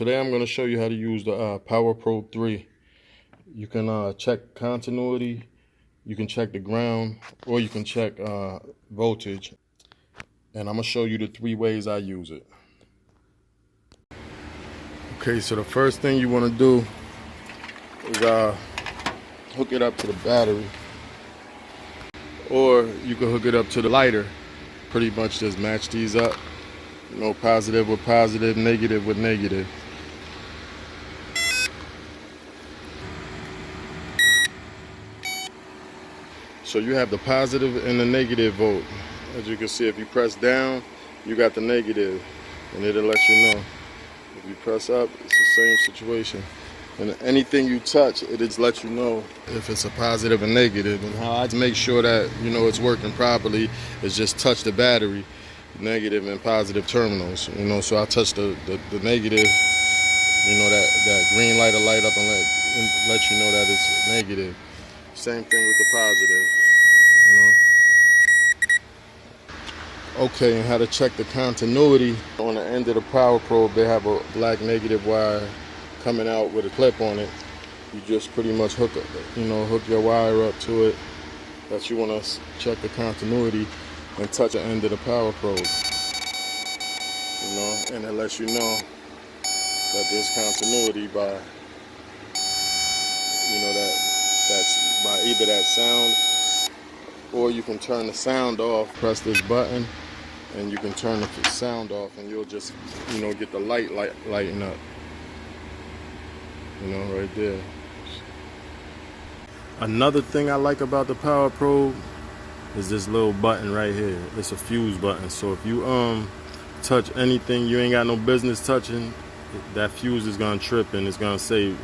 Today I'm going to show you how to use the Power Pro 3. You can check continuity, you can check the ground, or you can check voltage. And I'm going to show you the 3 ways I use it. Okay, so the first thing you want to do is hook it up to the battery. Or you can hook it up to the lighter. Pretty much just match these up. You know, positive with positive, negative with negative. So you have the positive and the negative volt. As you can see, if you press down, you got the negative, and it'll let you know. If you press up, it's the same situation. And anything you touch, it just lets you know if it's a positive and negative. And how I make sure that, you know, it's working properly is just touch the battery, negative and positive terminals. You know, so I touch the negative, you know, that green light will light up and let you know that it's negative. Same thing with the positive, you know. Okay, and how to check the continuity. On the end of the power probe, they have a black negative wire coming out with a clip on it. You just pretty much hook your wire up to it that you want to check the continuity and touch the end of the power probe. You know, and it lets you know that there's continuity by, you know, that's by either that sound, or you can turn the sound off. Press this button and you can turn the sound off, and you'll just, you know, get the lighting up. You know, right there. Another thing I like about the power probe is this little button right here. It's a fuse button. So if you touch anything you ain't got no business touching, that fuse is gonna trip and it's gonna save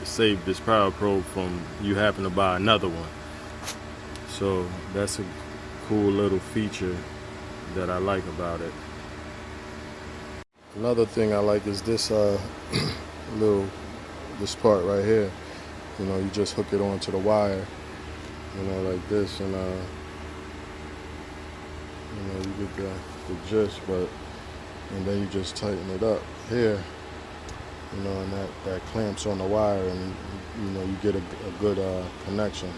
this power probe from you having to buy another one. So that's a cool little feature that I like about it. Another thing I like is this this part right here. You know, you just hook it onto the wire, you know, like this, and you know, you get the gist, and then you just tighten it up here, you know, and that clamps on the wire, and you know, you get a good connection.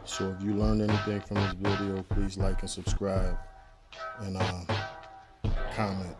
So if you learned anything from this video, please like and subscribe and comment.